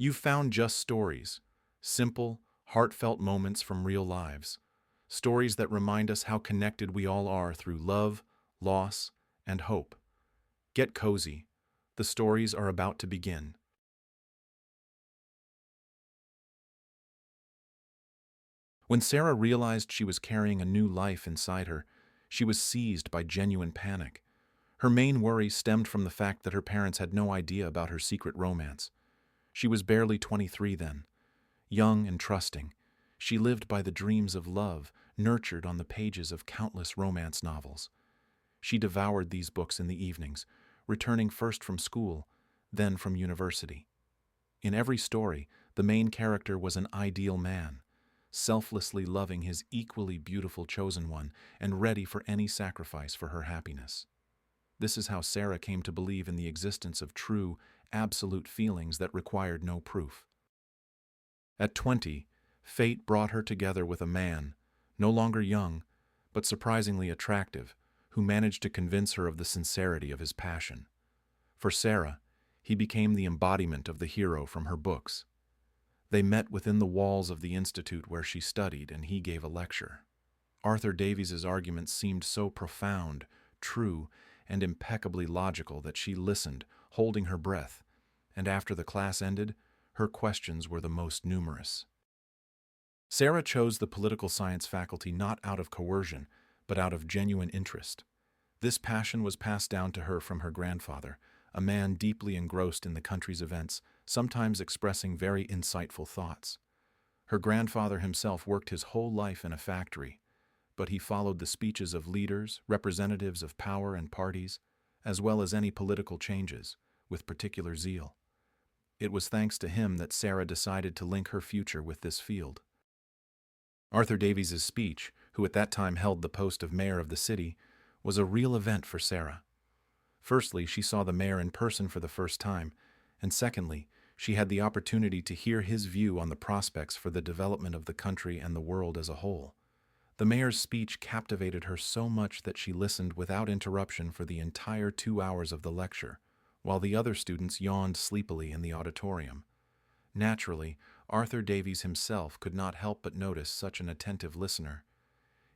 You've found just stories, simple, heartfelt moments from real lives, stories that remind us how connected we all are through love, loss, and hope. Get cozy. The stories are about to begin. When Sarah realized she was carrying a new life inside her, she was seized by genuine panic. Her main worry stemmed from the fact that her parents had no idea about her secret romance. She was barely 23 then, young and trusting. She lived by the dreams of love, nurtured on the pages of countless romance novels. She devoured these books in the evenings, returning first from school, then from university. In every story, the main character was an ideal man, selflessly loving his equally beautiful chosen one and ready for any sacrifice for her happiness. This is how Sarah came to believe in the existence of true, absolute feelings that required no proof. At 20, fate brought her together with a man, no longer young, but surprisingly attractive, who managed to convince her of the sincerity of his passion. For Sarah, he became the embodiment of the hero from her books. They met within the walls of the institute where she studied, and he gave a lecture. Arthur Davies's arguments seemed so profound, true, and impeccably logical that she listened, holding her breath, and after the class ended, her questions were the most numerous. Sarah chose the political science faculty not out of coercion, but out of genuine interest. This passion was passed down to her from her grandfather, a man deeply engrossed in the country's events, sometimes expressing very insightful thoughts. Her grandfather himself worked his whole life in a factory, but he followed the speeches of leaders, representatives of power and parties, as well as any political changes, with particular zeal. It was thanks to him that Sarah decided to link her future with this field. Arthur Davies's speech, who at that time held the post of mayor of the city, was a real event for Sarah. Firstly, she saw the mayor in person for the first time, and secondly, she had the opportunity to hear his view on the prospects for the development of the country and the world as a whole. The mayor's speech captivated her so much that she listened without interruption for the entire 2 hours of the lecture, while the other students yawned sleepily in the auditorium. Naturally, Arthur Davies himself could not help but notice such an attentive listener.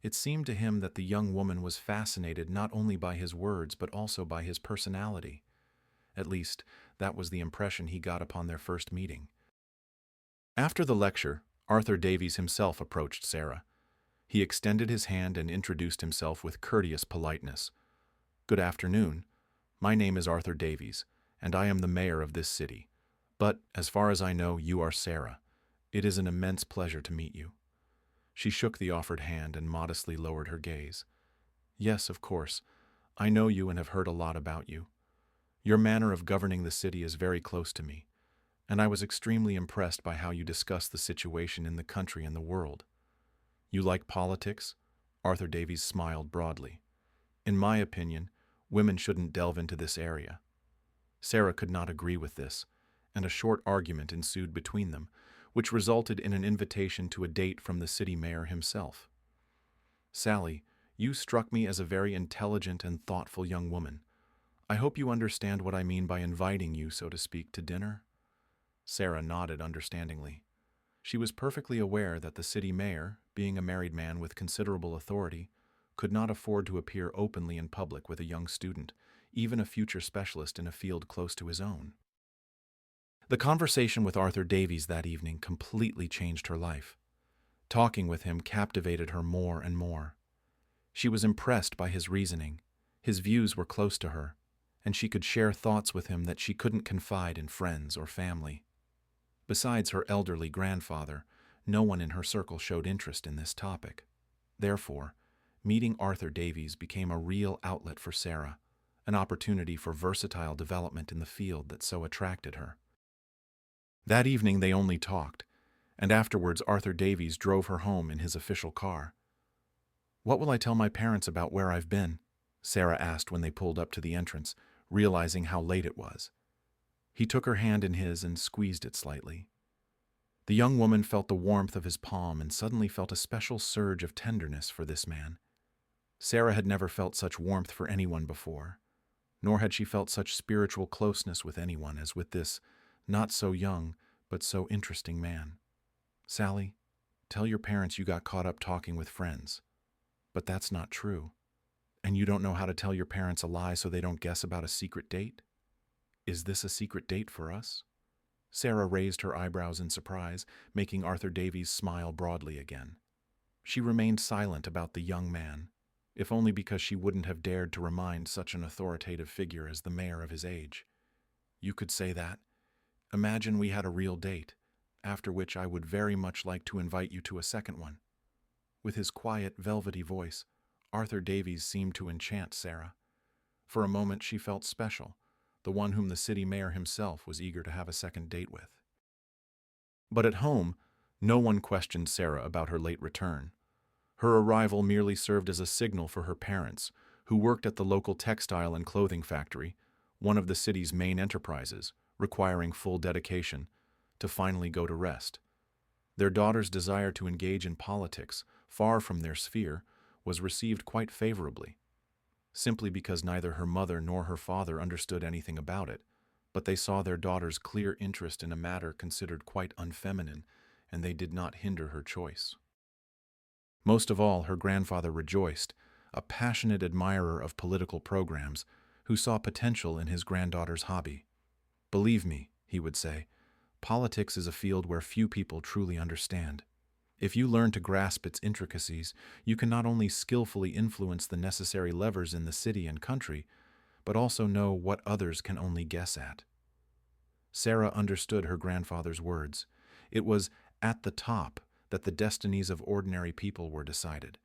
It seemed to him that the young woman was fascinated not only by his words but also by his personality. At least, that was the impression he got upon their first meeting. After the lecture, Arthur Davies himself approached Sarah. He extended his hand and introduced himself with courteous politeness. "Good afternoon. My name is Arthur Davies, and I am the mayor of this city. But, as far as I know, you are Sarah. It is an immense pleasure to meet you." She shook the offered hand and modestly lowered her gaze. "Yes, of course. I know you and have heard a lot about you. Your manner of governing the city is very close to me, and I was extremely impressed by how you discuss the situation in the country and the world. You like politics?" Arthur Davies smiled broadly. "In my opinion, women shouldn't delve into this area." Sarah could not agree with this, and a short argument ensued between them, which resulted in an invitation to a date from the city mayor himself. "Sally, you struck me as a very intelligent and thoughtful young woman. I hope you understand what I mean by inviting you, so to speak, to dinner?" Sarah nodded understandingly. She was perfectly aware that the city mayor, being a married man with considerable authority, could not afford to appear openly in public with a young student, even a future specialist in a field close to his own. The conversation with Arthur Davies that evening completely changed her life. Talking with him captivated her more and more. She was impressed by his reasoning. His views were close to her, and she could share thoughts with him that she couldn't confide in friends or family. Besides her elderly grandfather, no one in her circle showed interest in this topic. Therefore, meeting Arthur Davies became a real outlet for Sarah, an opportunity for versatile development in the field that so attracted her. That evening they only talked, and afterwards Arthur Davies drove her home in his official car. "What will I tell my parents about where I've been?" Sarah asked when they pulled up to the entrance, realizing how late it was. He took her hand in his and squeezed it slightly. The young woman felt the warmth of his palm and suddenly felt a special surge of tenderness for this man. Sarah had never felt such warmth for anyone before, nor had she felt such spiritual closeness with anyone as with this not-so-young, but so interesting man. Sally, tell your parents you got caught up talking with friends. But that's not true. And you don't know how to tell your parents a lie so they don't guess about a secret date? Is this a secret date for us? Sarah raised her eyebrows in surprise, making Arthur Davies smile broadly again. She remained silent about the young man, if only because she wouldn't have dared to remind such an authoritative figure as the mayor of his age. You could say that. Imagine we had a real date, after which I would very much like to invite you to a second one. With his quiet, velvety voice, Arthur Davies seemed to enchant Sarah. For a moment she felt special, the one whom the city mayor himself was eager to have a second date with. But at home, no one questioned Sarah about her late return. Her arrival merely served as a signal for her parents, who worked at the local textile and clothing factory, one of the city's main enterprises, requiring full dedication, to finally go to rest. Their daughter's desire to engage in politics, far from their sphere, was received quite favorably, simply because neither her mother nor her father understood anything about it, but they saw their daughter's clear interest in a matter considered quite unfeminine, and they did not hinder her choice. Most of all, her grandfather rejoiced, a passionate admirer of political programs, who saw potential in his granddaughter's hobby. Believe me, he would say, politics is a field where few people truly understand. If you learn to grasp its intricacies, you can not only skillfully influence the necessary levers in the city and country, but also know what others can only guess at. Sarah understood her grandfather's words. It was at the top that the destinies of ordinary people were decided,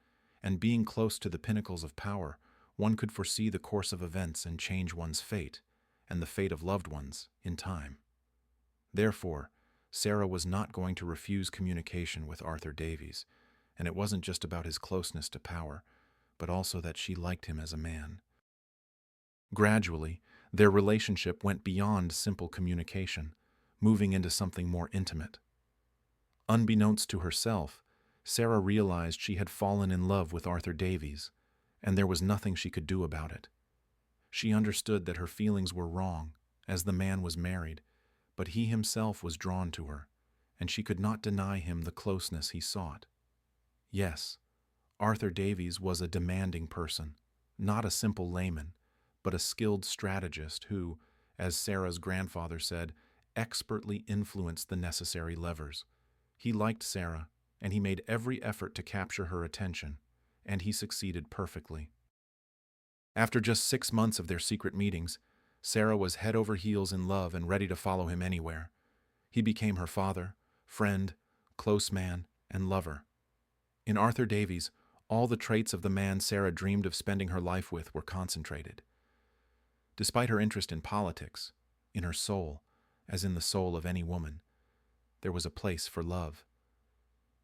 and being close to the pinnacles of power, one could foresee the course of events and change one's fate, and the fate of loved ones, in time. Therefore, Sarah was not going to refuse communication with Arthur Davies, and it wasn't just about his closeness to power, but also that she liked him as a man. Gradually, their relationship went beyond simple communication, moving into something more intimate. Unbeknownst to herself, Sarah realized she had fallen in love with Arthur Davies, and there was nothing she could do about it. She understood that her feelings were wrong, as the man was married, but he himself was drawn to her, and she could not deny him the closeness he sought. Yes, Arthur Davies was a demanding person, not a simple layman, but a skilled strategist who, as Sarah's grandfather said, expertly influenced the necessary levers. He liked Sarah, and he made every effort to capture her attention, and he succeeded perfectly. After just 6 months of their secret meetings, Sarah was head over heels in love and ready to follow him anywhere. He became her father, friend, close man, and lover. In Arthur Davies, all the traits of the man Sarah dreamed of spending her life with were concentrated. Despite her interest in politics, in her soul, as in the soul of any woman, there was a place for love.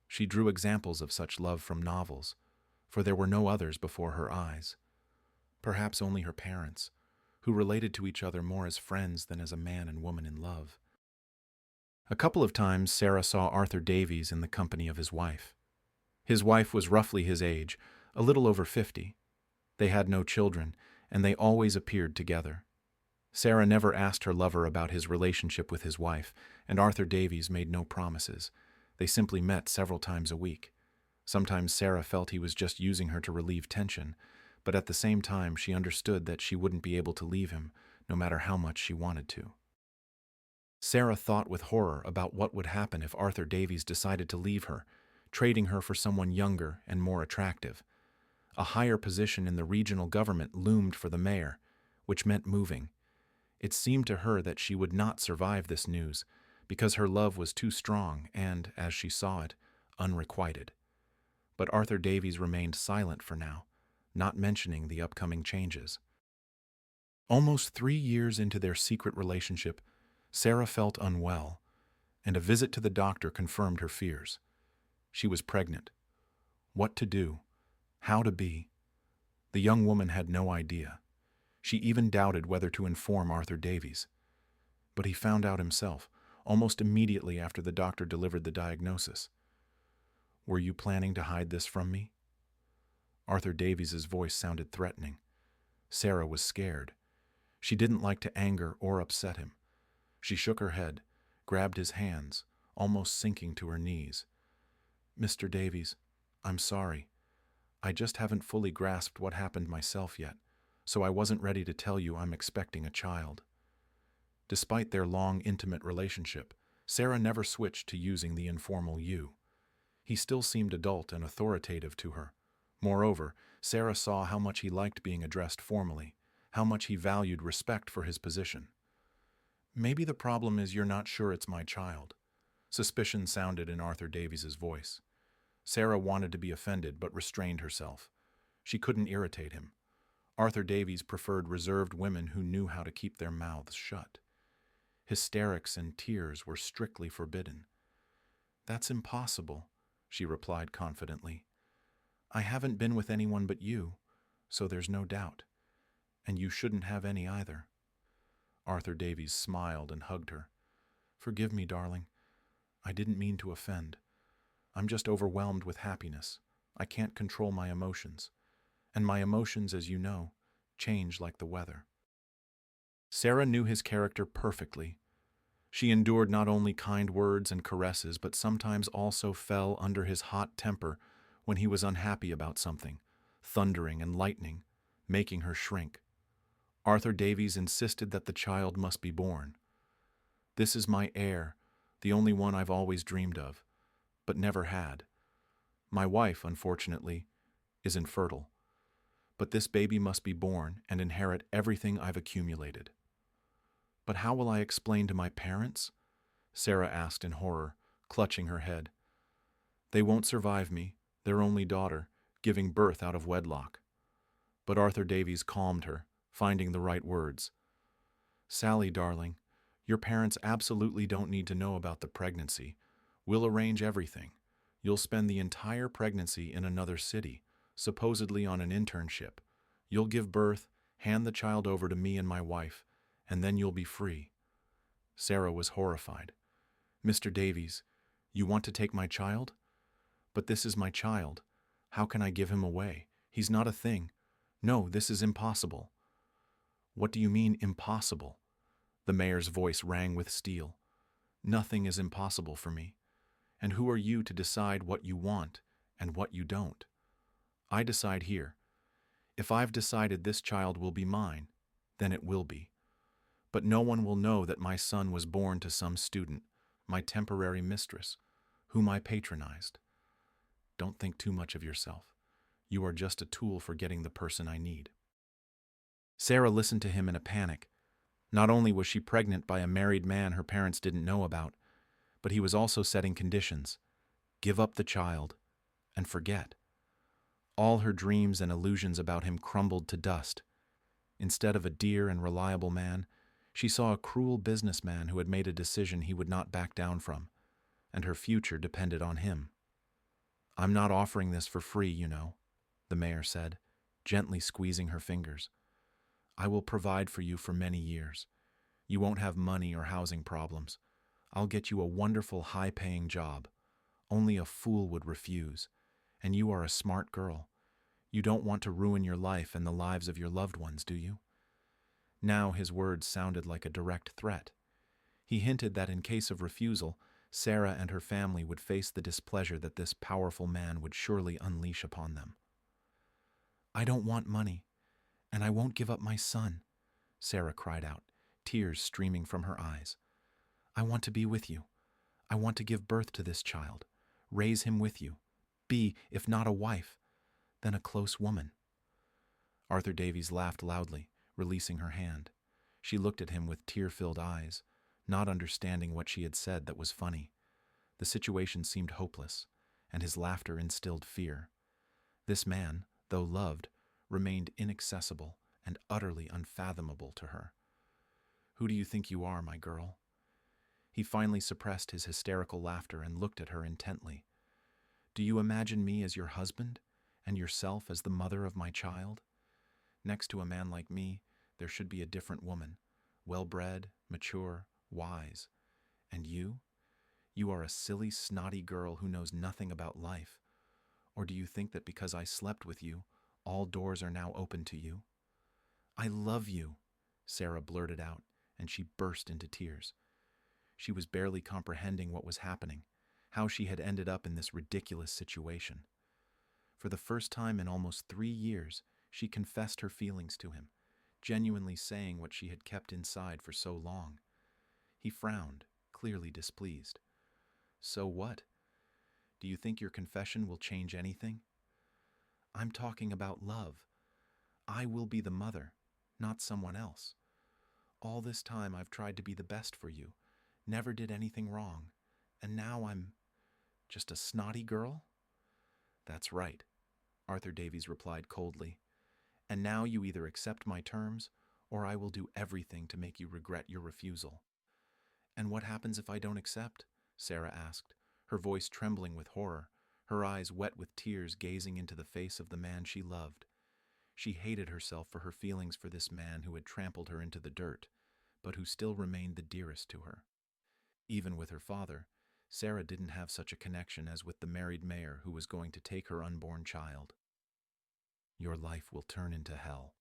She drew examples of such love from novels, for there were no others before her eyes. Perhaps only her parents, who related to each other more as friends than as a man and woman in love. A couple of times Sarah saw Arthur Davies in the company of his wife. His wife was roughly his age, a little over 50. They had no children, and they always appeared together. Sarah never asked her lover about his relationship with his wife, and Arthur Davies made no promises. They simply met several times a week. Sometimes Sarah felt he was just using her to relieve tension, but at the same time she understood that she wouldn't be able to leave him, no matter how much she wanted to. Sarah thought with horror about what would happen if Arthur Davies decided to leave her, trading her for someone younger and more attractive. A higher position in the regional government loomed for the mayor, which meant moving. It seemed to her that she would not survive this news, because her love was too strong and, as she saw it, unrequited. But Arthur Davies remained silent for now, not mentioning the upcoming changes. Almost 3 years into their secret relationship, Sarah felt unwell, and a visit to the doctor confirmed her fears. She was pregnant. What to do? How to be? The young woman had no idea. She even doubted whether to inform Arthur Davies. But he found out himself, almost immediately after the doctor delivered the diagnosis. "Were you planning to hide this from me?" Arthur Davies's voice sounded threatening. Sarah was scared. She didn't like to anger or upset him. She shook her head, grabbed his hands, almost sinking to her knees. "Mr. Davies, I'm sorry. I just haven't fully grasped what happened myself yet, so I wasn't ready to tell you I'm expecting a child." Despite their long, intimate relationship, Sarah never switched to using the informal you. He still seemed adult and authoritative to her. Moreover, Sarah saw how much he liked being addressed formally, how much he valued respect for his position. "Maybe the problem is you're not sure it's my child." Suspicion sounded in Arthur Davies's voice. Sarah wanted to be offended but restrained herself. She couldn't irritate him. Arthur Davies preferred reserved women who knew how to keep their mouths shut. Hysterics and tears were strictly forbidden. "That's impossible," she replied confidently. "I haven't been with anyone but you, so there's no doubt. And you shouldn't have any either." Arthur Davies smiled and hugged her. "Forgive me, darling. I didn't mean to offend. I'm just overwhelmed with happiness. I can't control my emotions. And my emotions, as you know, change like the weather." Sarah knew his character perfectly. She endured not only kind words and caresses, but sometimes also fell under his hot temper when he was unhappy about something, thundering and lightning, making her shrink. Arthur Davies insisted that the child must be born. "This is my heir, the only one I've always dreamed of, but never had. My wife, unfortunately, is infertile. But this baby must be born and inherit everything I've accumulated." "But how will I explain to my parents?" Sarah asked in horror, clutching her head. "They won't survive me, their only daughter, giving birth out of wedlock." But Arthur Davies calmed her, finding the right words. "Sally, darling, your parents absolutely don't need to know about the pregnancy. We'll arrange everything. You'll spend the entire pregnancy in another city, supposedly on an internship. You'll give birth, hand the child over to me and my wife, and then you'll be free." Sarah was horrified. "Mr. Davies, you want to take my child? But this is my child. How can I give him away? He's not a thing. No, this is impossible." "What do you mean, impossible?" The mayor's voice rang with steel. "Nothing is impossible for me. And who are you to decide what you want and what you don't? I decide here. If I've decided this child will be mine, then it will be. But no one will know that my son was born to some student, my temporary mistress, whom I patronized. Don't think too much of yourself. You are just a tool for getting the person I need." Sarah listened to him in a panic. Not only was she pregnant by a married man her parents didn't know about, but he was also setting conditions. Give up the child, and forget. All her dreams and illusions about him crumbled to dust. Instead of a dear and reliable man, she saw a cruel businessman who had made a decision he would not back down from, and her future depended on him. "I'm not offering this for free, you know," the mayor said, gently squeezing her fingers. "I will provide for you for many years. You won't have money or housing problems. I'll get you a wonderful, high-paying job. Only a fool would refuse. And you are a smart girl. You don't want to ruin your life and the lives of your loved ones, do you?" Now his words sounded like a direct threat. He hinted that in case of refusal, Sarah and her family would face the displeasure that this powerful man would surely unleash upon them. "I don't want money, and I won't give up my son," Sarah cried out, tears streaming from her eyes. "I want to be with you. I want to give birth to this child, raise him with you, be, if not a wife, then a close woman." Arthur Davies laughed loudly, releasing her hand. She looked at him with tear-filled eyes, not understanding what she had said that was funny. The situation seemed hopeless, and his laughter instilled fear. This man, though loved, remained inaccessible and utterly unfathomable to her. "Who do you think you are, my girl?" He finally suppressed his hysterical laughter and looked at her intently. "Do you imagine me as your husband, and yourself as the mother of my child? Next to a man like me, there should be a different woman, well-bred, mature, wise. And you? You are a silly, snotty girl who knows nothing about life. Or do you think that because I slept with you, all doors are now open to you?" "I love you," Sarah blurted out, and she burst into tears. She was barely comprehending what was happening, how she had ended up in this ridiculous situation. For the first time in almost 3 years, she confessed her feelings to him, genuinely saying what she had kept inside for so long. He frowned, clearly displeased. So what? Do you think your confession will change anything? I'm talking about love. I will be the mother, not someone else. All this time I've tried to be the best for you, never did anything wrong, and now I'm just a snotty girl? That's right, Arthur Davies replied coldly. And now you either accept my terms, or I will do everything to make you regret your refusal. And what happens if I don't accept? Sarah asked, her voice trembling with horror, her eyes wet with tears gazing into the face of the man she loved. She hated herself for her feelings for this man who had trampled her into the dirt, but who still remained the dearest to her. Even with her father, Sarah didn't have such a connection as with the married mayor who was going to take her unborn child. Your life will turn into hell,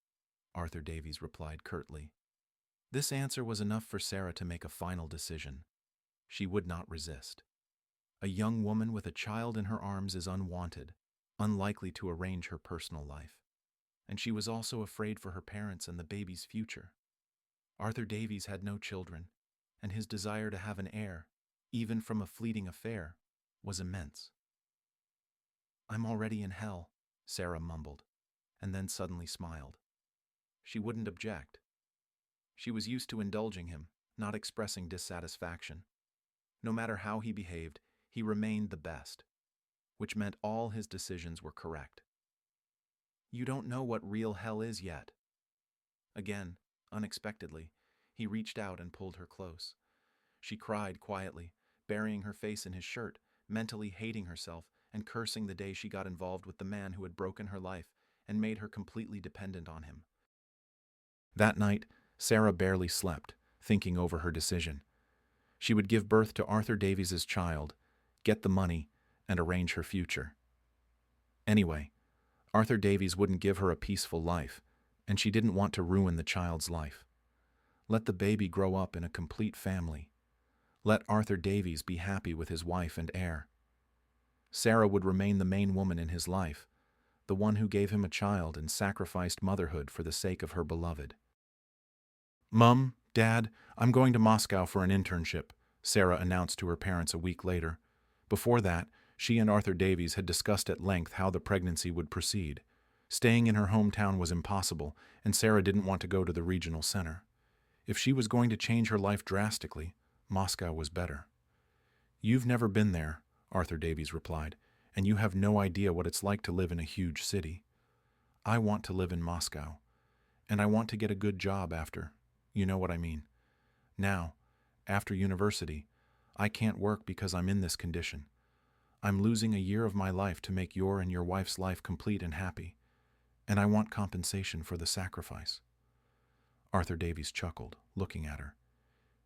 Arthur Davies replied curtly. This answer was enough for Sarah to make a final decision. She would not resist. A young woman with a child in her arms is unwanted, unlikely to arrange her personal life. And she was also afraid for her parents and the baby's future. Arthur Davies had no children, and his desire to have an heir, even from a fleeting affair, was immense. I'm already in hell, Sarah mumbled, and then suddenly smiled. She wouldn't object. She was used to indulging him, not expressing dissatisfaction. No matter how he behaved, he remained the best, which meant all his decisions were correct. You don't know what real hell is yet. Again, unexpectedly, he reached out and pulled her close. She cried quietly, burying her face in his shirt, mentally hating herself and cursing the day she got involved with the man who had broken her life and made her completely dependent on him. That night, Sarah barely slept, thinking over her decision. She would give birth to Arthur Davies's child, get the money, and arrange her future. Anyway, Arthur Davies wouldn't give her a peaceful life, and she didn't want to ruin the child's life. Let the baby grow up in a complete family. Let Arthur Davies be happy with his wife and heir. Sarah would remain the main woman in his life, the one who gave him a child and sacrificed motherhood for the sake of her beloved. Mum, Dad, I'm going to Moscow for an internship, Sarah announced to her parents a week later. Before that, she and Arthur Davies had discussed at length how the pregnancy would proceed. Staying in her hometown was impossible, and Sarah didn't want to go to the regional center. If she was going to change her life drastically, Moscow was better. You've never been there, Arthur Davies replied, and you have no idea what it's like to live in a huge city. I want to live in Moscow, and I want to get a good job after. You know what I mean. Now, after university, I can't work because I'm in this condition. I'm losing a year of my life to make your and your wife's life complete and happy, and I want compensation for the sacrifice. Arthur Davies chuckled, looking at her.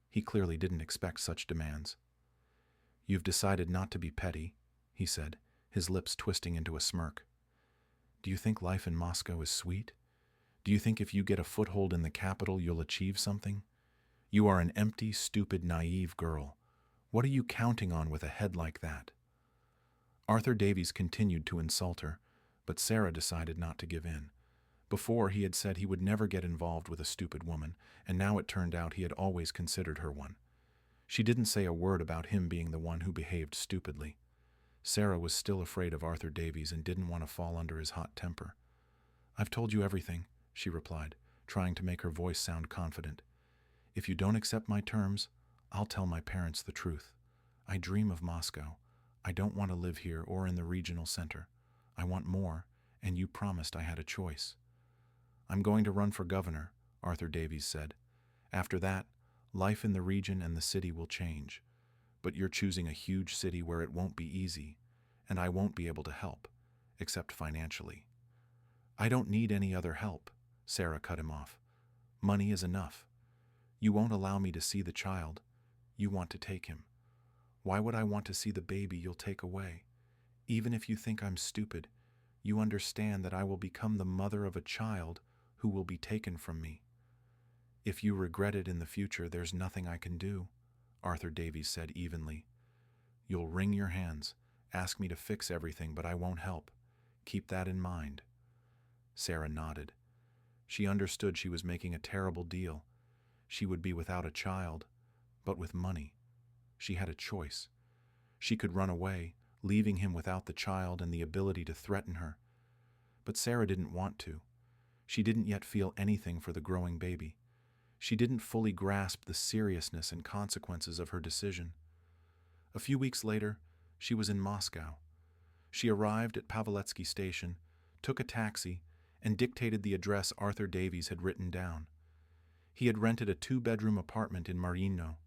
He clearly didn't expect such demands. You've decided not to be petty, he said, his lips twisting into a smirk. Do you think life in Moscow is sweet? Do you think if you get a foothold in the capital you'll achieve something? You are an empty, stupid, naive girl. What are you counting on with a head like that? Arthur Davies continued to insult her, but Sarah decided not to give in. Before, he had said he would never get involved with a stupid woman, and now it turned out he had always considered her one. She didn't say a word about him being the one who behaved stupidly. Sarah was still afraid of Arthur Davies and didn't want to fall under his hot temper. I've told you everything, she replied, trying to make her voice sound confident. If you don't accept my terms, I'll tell my parents the truth. I dream of Moscow. I don't want to live here or in the regional center. I want more, and you promised I had a choice. I'm going to run for governor, Arthur Davies said. After that, life in the region and the city will change. But you're choosing a huge city where it won't be easy, and I won't be able to help, except financially. I don't need any other help, Sarah cut him off. Money is enough. You won't allow me to see the child. You want to take him. Why would I want to see the baby you'll take away? Even if you think I'm stupid, you understand that I will become the mother of a child who will be taken from me. If you regret it in the future, there's nothing I can do. Arthur Davies said evenly. You'll wring your hands, ask me to fix everything, but I won't help. Keep that in mind. Sarah nodded. She understood she was making a terrible deal. She would be without a child, but with money. She had a choice. She could run away, leaving him without the child and the ability to threaten her. But Sarah didn't want to. She didn't yet feel anything for the growing baby. She didn't fully grasp the seriousness and consequences of her decision. A few weeks later, she was in Moscow. She arrived at Paveletsky Station, took a taxi, and dictated the address Arthur Davies had written down. He had rented a 2-bedroom apartment in Maryino.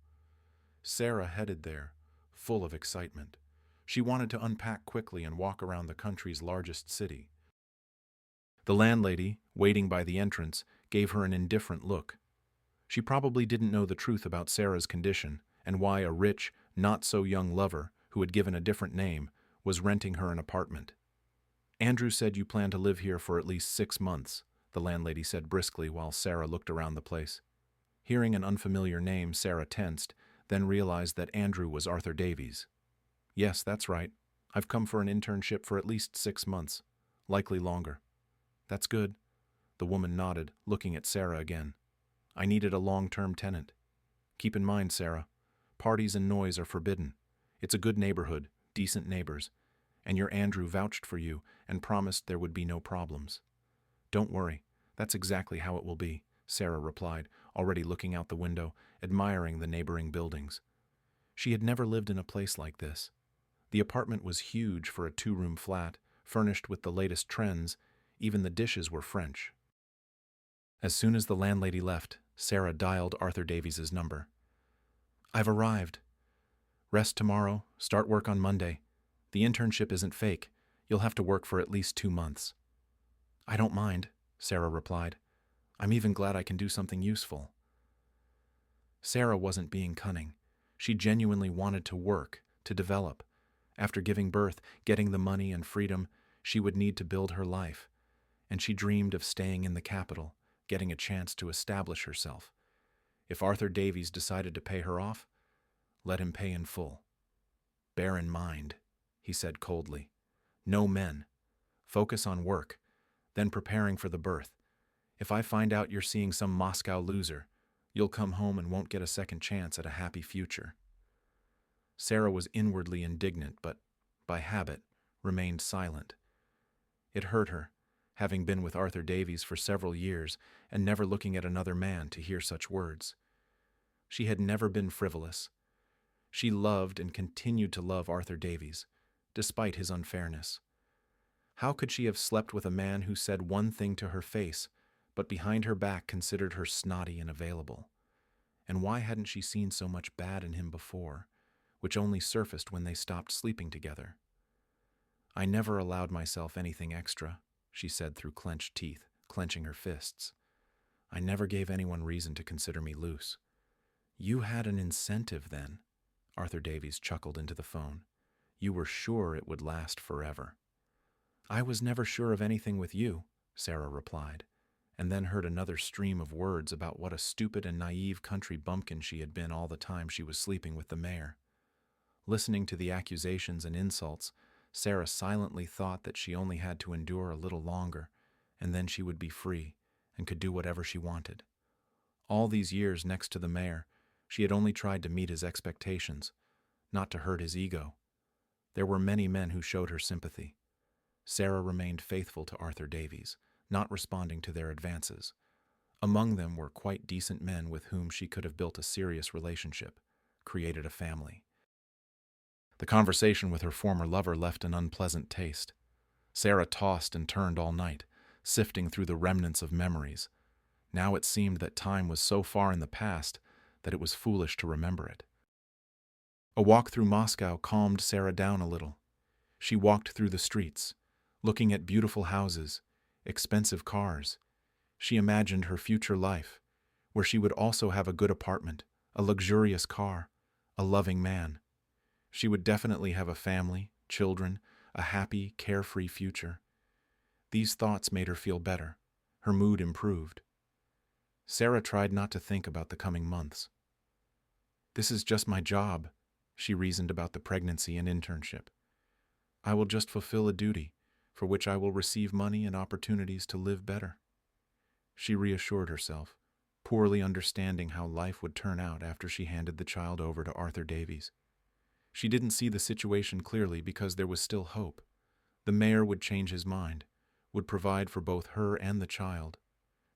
Sarah headed there, full of excitement. She wanted to unpack quickly and walk around the country's largest city. The landlady, waiting by the entrance, gave her an indifferent look. She probably didn't know the truth about Sarah's condition and why a rich, not-so-young lover, who had given a different name, was renting her an apartment. Andrew said you plan to live here for at least 6 months, the landlady said briskly while Sarah looked around the place. Hearing an unfamiliar name, Sarah tensed, then realized that Andrew was Arthur Davies. Yes, that's right. I've come for an internship for at least 6 months, likely longer. That's good. The woman nodded, looking at Sarah again. I needed a long-term tenant. Keep in mind, Sarah, parties and noise are forbidden. It's a good neighborhood, decent neighbors, and your Andrew vouched for you and promised there would be no problems. Don't worry, that's exactly how it will be, Sarah replied, already looking out the window, admiring the neighboring buildings. She had never lived in a place like this. The apartment was huge for a 2-room flat, furnished with the latest trends. Even the dishes were French. As soon as the landlady left, Sarah dialed Arthur Davies's number. I've arrived. Rest tomorrow, start work on Monday. The internship isn't fake. You'll have to work for at least 2 months. I don't mind, Sarah replied. I'm even glad I can do something useful. Sarah wasn't being cunning. She genuinely wanted to work, to develop. After giving birth, getting the money and freedom, she would need to build her life. And she dreamed of staying in the capital, getting a chance to establish herself. If Arthur Davies decided to pay her off, let him pay in full. Bear in mind, he said coldly, no men. Focus on work, then preparing for the birth. If I find out you're seeing some Moscow loser, you'll come home and won't get a second chance at a happy future. Sarah was inwardly indignant, but, by habit, remained silent. It hurt her, having been with Arthur Davies for several years and never looking at another man, to hear such words. She had never been frivolous. She loved and continued to love Arthur Davies, despite his unfairness. How could she have slept with a man who said one thing to her face, but behind her back considered her snotty and available? And why hadn't she seen so much bad in him before, which only surfaced when they stopped sleeping together? I never allowed myself anything extra, she said through clenched teeth, clenching her fists. I never gave anyone reason to consider me loose. You had an incentive then, Arthur Davies chuckled into the phone. You were sure it would last forever. I was never sure of anything with you, Sarah replied, and then heard another stream of words about what a stupid and naive country bumpkin she had been all the time she was sleeping with the mayor. Listening to the accusations and insults, Sarah silently thought that she only had to endure a little longer, and then she would be free and could do whatever she wanted. All these years next to the mayor, she had only tried to meet his expectations, not to hurt his ego. There were many men who showed her sympathy. Sarah remained faithful to Arthur Davies, not responding to their advances. Among them were quite decent men with whom she could have built a serious relationship, created a family. The conversation with her former lover left an unpleasant taste. Sarah tossed and turned all night, sifting through the remnants of memories. Now it seemed that time was so far in the past that it was foolish to remember it. A walk through Moscow calmed Sarah down a little. She walked through the streets, looking at beautiful houses, expensive cars. She imagined her future life, where she would also have a good apartment, a luxurious car, a loving man. She would definitely have a family, children, a happy, carefree future. These thoughts made her feel better. Her mood improved. Sarah tried not to think about the coming months. This is just my job, she reasoned about the pregnancy and internship. I will just fulfill a duty, for which I will receive money and opportunities to live better. She reassured herself, poorly understanding how life would turn out after she handed the child over to Arthur Davies. She didn't see the situation clearly because there was still hope. The mayor would change his mind, would provide for both her and the child.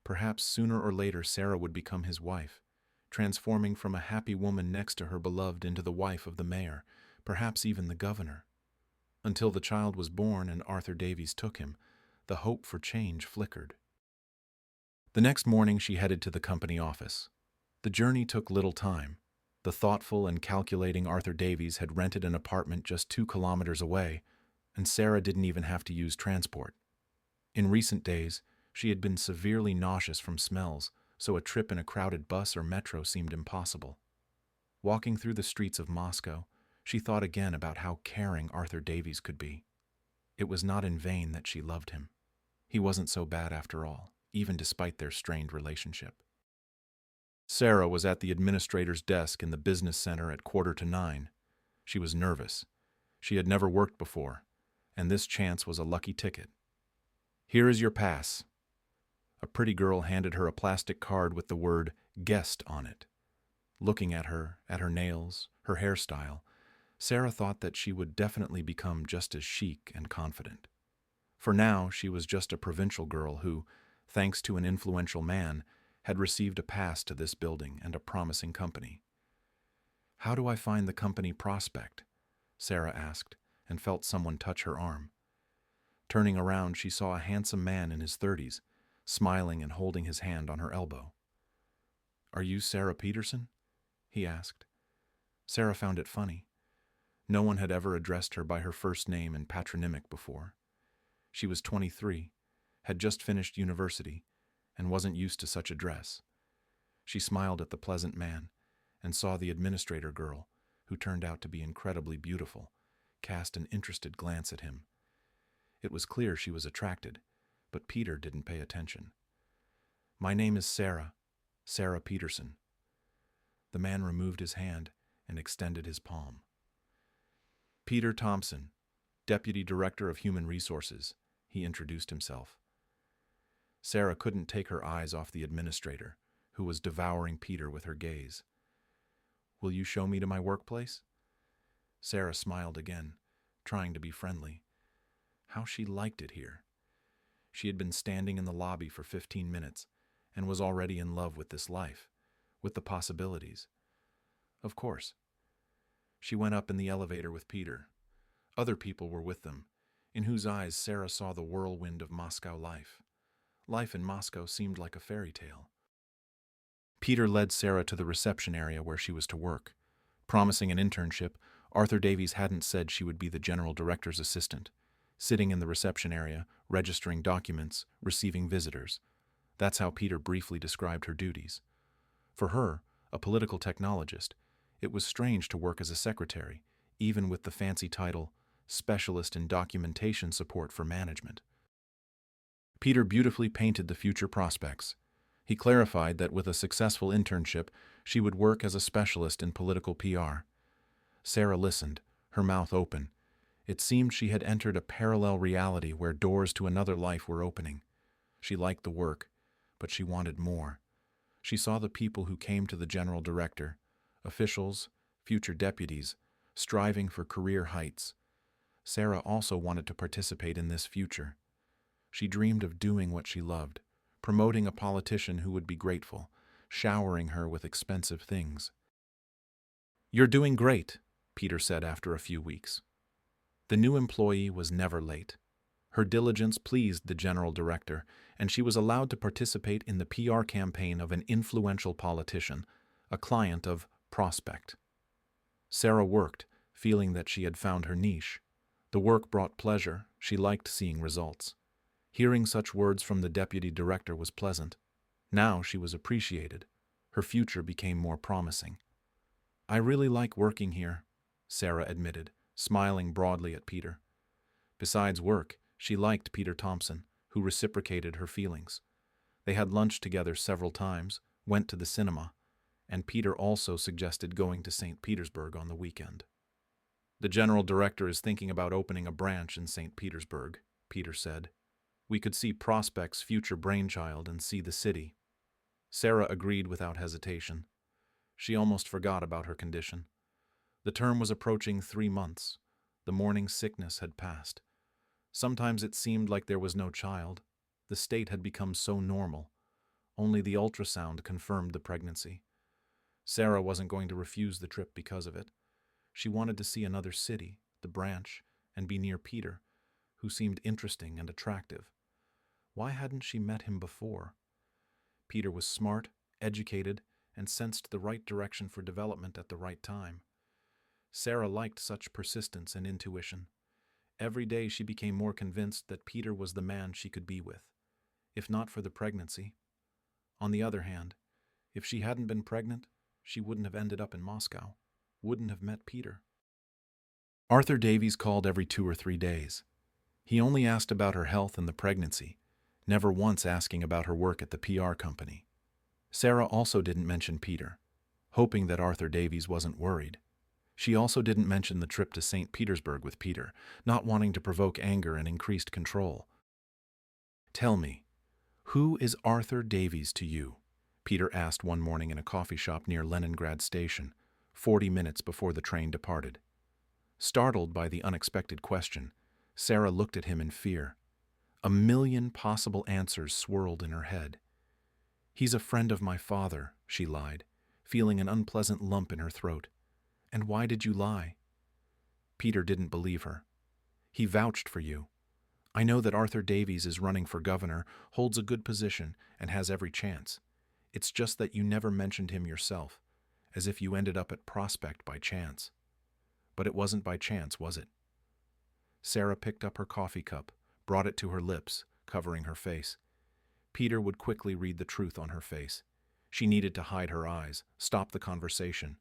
Perhaps sooner or later Sarah would become his wife, transforming from a happy woman next to her beloved into the wife of the mayor, perhaps even the governor. Until the child was born and Arthur Davies took him, the hope for change flickered. The next morning she headed to the company office. The journey took little time. The thoughtful and calculating Arthur Davies had rented an apartment just 2 kilometers away, and Sarah didn't even have to use transport. In recent days, she had been severely nauseous from smells, so a trip in a crowded bus or metro seemed impossible. Walking through the streets of Moscow, she thought again about how caring Arthur Davies could be. It was not in vain that she loved him. He wasn't so bad after all, even despite their strained relationship. Sarah was at the administrator's desk in the business center at 8:45. She was nervous. She had never worked before, and this chance was a lucky ticket. Here is your pass. A pretty girl handed her a plastic card with the word guest on it. Looking at her nails, her hairstyle, Sarah thought that she would definitely become just as chic and confident. For now, she was just a provincial girl who, thanks to an influential man, had received a pass to this building and a promising company. How do I find the company prospect? Sarah asked, and felt someone touch her arm. Turning around, she saw a handsome man in his 30s, smiling and holding his hand on her elbow. Are you Sarah Peterson? He asked. Sarah found it funny. No one had ever addressed her by her first name and patronymic before. She was 23, had just finished university, and wasn't used to such a dress. She smiled at the pleasant man and saw the administrator girl, who turned out to be incredibly beautiful, cast an interested glance at him. It was clear she was attracted, but Peter didn't pay attention. My name is Sarah Peterson. The man removed his hand and extended his palm. Peter Thompson, Deputy Director of Human Resources, he introduced himself. Sarah couldn't take her eyes off the administrator, who was devouring Peter with her gaze. Will you show me to my workplace? Sarah smiled again, trying to be friendly. How she liked it here. She had been standing in the lobby for 15 minutes and was already in love with this life, with the possibilities. Of course. She went up in the elevator with Peter. Other people were with them, in whose eyes Sarah saw the whirlwind of Moscow life. Life in Moscow seemed like a fairy tale. Peter led Sarah to the reception area where she was to work. Promising an internship, Arthur Davies hadn't said she would be the general director's assistant, sitting in the reception area, registering documents, receiving visitors. That's how Peter briefly described her duties. For her, a political technologist, it was strange to work as a secretary, even with the fancy title, Specialist in Documentation Support for Management. Peter beautifully painted the future prospects. He clarified that with a successful internship, she would work as a specialist in political PR. Sarah listened, her mouth open. It seemed she had entered a parallel reality where doors to another life were opening. She liked the work, but she wanted more. She saw the people who came to the general director, officials, future deputies, striving for career heights. Sarah also wanted to participate in this future. She dreamed of doing what she loved, promoting a politician who would be grateful, showering her with expensive things. You're doing great, Peter said after a few weeks. The new employee was never late. Her diligence pleased the general director, and she was allowed to participate in the PR campaign of an influential politician, a client of Prospect. Sarah worked, feeling that she had found her niche. The work brought pleasure. She liked seeing results. Hearing such words from the deputy director was pleasant. Now she was appreciated. Her future became more promising. I really like working here, Sarah admitted, smiling broadly at Peter. Besides work, she liked Peter Thompson, who reciprocated her feelings. They had lunch together several times, went to the cinema, and Peter also suggested going to St. Petersburg on the weekend. The general director is thinking about opening a branch in St. Petersburg, Peter said. We could see Prospect's future brainchild and see the city. Sarah agreed without hesitation. She almost forgot about her condition. The term was approaching 3 months. The morning sickness had passed. Sometimes it seemed like there was no child. The state had become so normal. Only the ultrasound confirmed the pregnancy. Sarah wasn't going to refuse the trip because of it. She wanted to see another city, the branch, and be near Peter, who seemed interesting and attractive. Why hadn't she met him before? Peter was smart, educated, and sensed the right direction for development at the right time. Sarah liked such persistence and intuition. Every day she became more convinced that Peter was the man she could be with, if not for the pregnancy. On the other hand, if she hadn't been pregnant, she wouldn't have ended up in Moscow, wouldn't have met Peter. Arthur Davies called every 2 or 3 days. He only asked about her health and the pregnancy, never once asking about her work at the PR company. Sarah also didn't mention Peter, hoping that Arthur Davies wasn't worried. She also didn't mention the trip to St. Petersburg with Peter, not wanting to provoke anger and increased control. Tell me, who is Arthur Davies to you? Peter asked one morning in a coffee shop near Leningrad Station, 40 minutes before the train departed. Startled by the unexpected question, Sarah looked at him in fear. A million possible answers swirled in her head. He's a friend of my father, she lied, feeling an unpleasant lump in her throat. And why did you lie? Peter didn't believe her. He vouched for you. I know that Arthur Davies is running for governor, holds a good position, and has every chance. It's just that you never mentioned him yourself, as if you ended up at Prospect by chance. But it wasn't by chance, was it? Sarah picked up her coffee cup, brought it to her lips, covering her face. Peter would quickly read the truth on her face. She needed to hide her eyes, stop the conversation.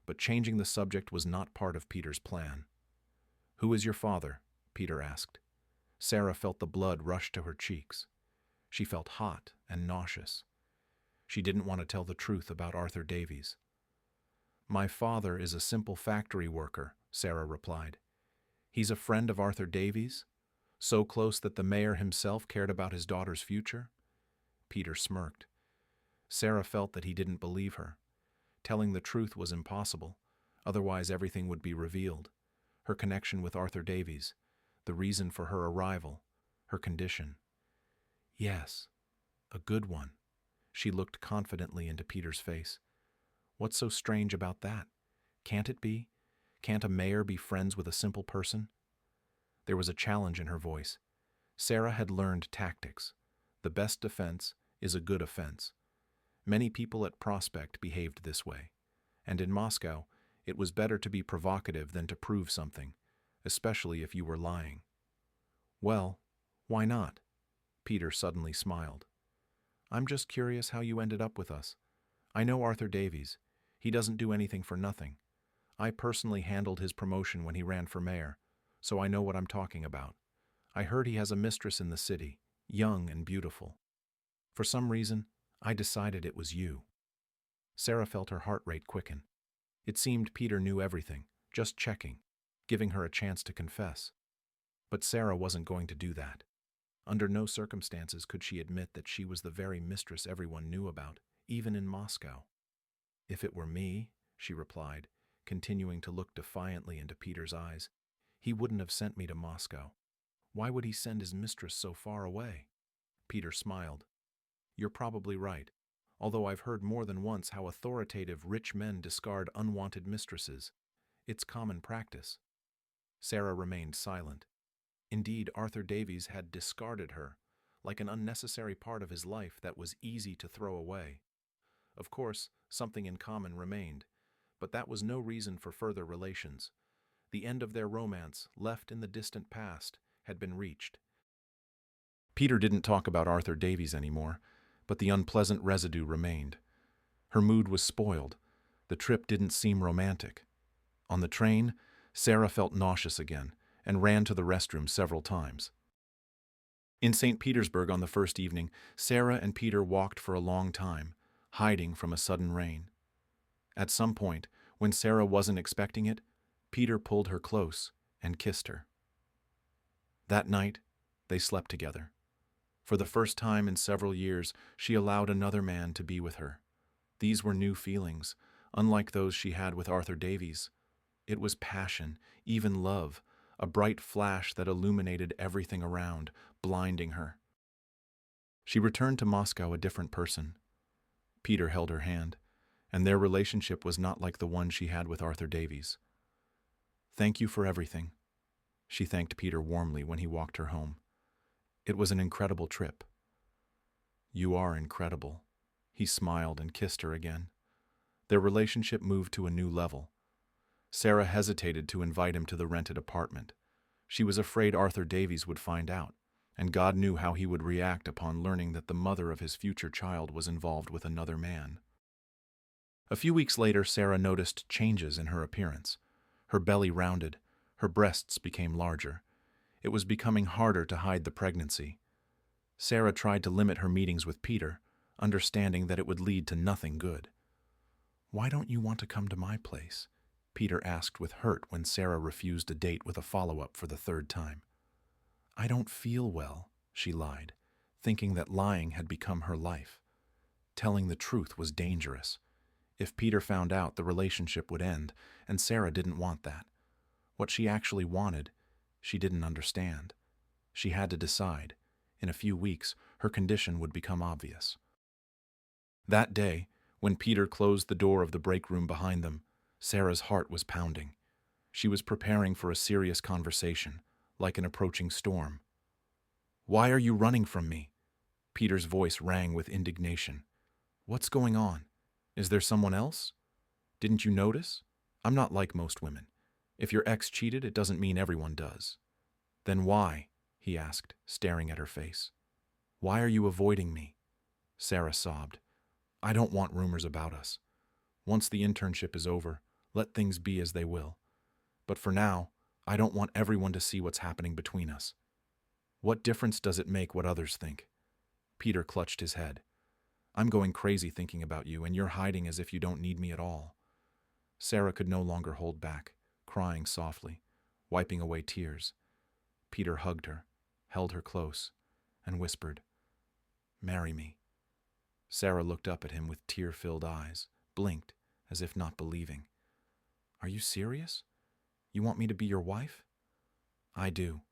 But changing the subject was not part of Peter's plan. Who is your father? Peter asked. Sarah felt the blood rush to her cheeks. She felt hot and nauseous. She didn't want to tell the truth about Arthur Davies. My father is a simple factory worker, Sarah replied. He's a friend of Arthur Davies? So close that the mayor himself cared about his daughter's future? Peter smirked. Sarah felt that he didn't believe her. Telling the truth was impossible, otherwise everything would be revealed. Her connection with Arthur Davies, the reason for her arrival, her condition. Yes, a good one. She looked confidently into Peter's face. What's so strange about that? Can't it be? Can't a mayor be friends with a simple person? There was a challenge in her voice. Sarah had learned tactics. The best defense is a good offense. Many people at Prospect behaved this way, and in Moscow, it was better to be provocative than to prove something, especially if you were lying. Well, why not? Peter suddenly smiled. I'm just curious how you ended up with us. I know Arthur Davies. He doesn't do anything for nothing. I personally handled his promotion when he ran for mayor, so I know what I'm talking about. I heard he has a mistress in the city, young and beautiful. For some reason, I decided it was you. Sarah felt her heart rate quicken. It seemed Peter knew everything, just checking, giving her a chance to confess. But Sarah wasn't going to do that. Under no circumstances could she admit that she was the very mistress everyone knew about, even in Moscow. If it were me, she replied, continuing to look defiantly into Peter's eyes, he wouldn't have sent me to Moscow. Why would he send his mistress so far away? Peter smiled. You're probably right, although I've heard more than once how authoritative rich men discard unwanted mistresses. It's common practice. Sarah remained silent. Indeed, Arthur Davies had discarded her, like an unnecessary part of his life that was easy to throw away. Of course, something in common remained, but that was no reason for further relations. The end of their romance, left in the distant past, had been reached. Peter didn't talk about Arthur Davies anymore, but the unpleasant residue remained. Her mood was spoiled. The trip didn't seem romantic. On the train, Sarah felt nauseous again and ran to the restroom several times. In St. Petersburg on the first evening, Sarah and Peter walked for a long time, hiding from a sudden rain. At some point, when Sarah wasn't expecting it, Peter pulled her close and kissed her. That night, they slept together. For the first time in several years, she allowed another man to be with her. These were new feelings, unlike those she had with Arthur Davies. It was passion, even love, a bright flash that illuminated everything around, blinding her. She returned to Moscow a different person. Peter held her hand, and their relationship was not like the one she had with Arthur Davies. "Thank you for everything," she thanked Peter warmly when he walked her home. "It was an incredible trip." "You are incredible." He smiled and kissed her again. Their relationship moved to a new level. Sarah hesitated to invite him to the rented apartment. She was afraid Arthur Davies would find out, and God knew how he would react upon learning that the mother of his future child was involved with another man. A few weeks later, Sarah noticed changes in her appearance. Her belly rounded, her breasts became larger. It was becoming harder to hide the pregnancy. Sarah tried to limit her meetings with Peter, understanding that it would lead to nothing good. "Why don't you want to come to my place?" Peter asked with hurt when Sarah refused a date with a follow-up for the third time. "I don't feel well," she lied, thinking that lying had become her life. Telling the truth was dangerous. If Peter found out, the relationship would end, and Sarah didn't want that. What she actually wanted, she didn't understand. She had to decide. In a few weeks, her condition would become obvious. That day, when Peter closed the door of the break room behind them, Sarah's heart was pounding. She was preparing for a serious conversation, like an approaching storm. "Why are you running from me?" Peter's voice rang with indignation. "What's going on? Is there someone else? Didn't you notice? I'm not like most women. If your ex cheated, it doesn't mean everyone does." "Then why?" he asked, staring at her face. "Why are you avoiding me?" Sarah sobbed. "I don't want rumors about us. Once the internship is over, let things be as they will. But for now, I don't want everyone to see what's happening between us." "What difference does it make what others think?" Peter clutched his head. "I'm going crazy thinking about you, and you're hiding as if you don't need me at all." Sarah could no longer hold back, crying softly, wiping away tears. Peter hugged her, held her close, and whispered, "Marry me." Sarah looked up at him with tear-filled eyes, blinked, as if not believing. "Are you serious? You want me to be your wife?" "I do,"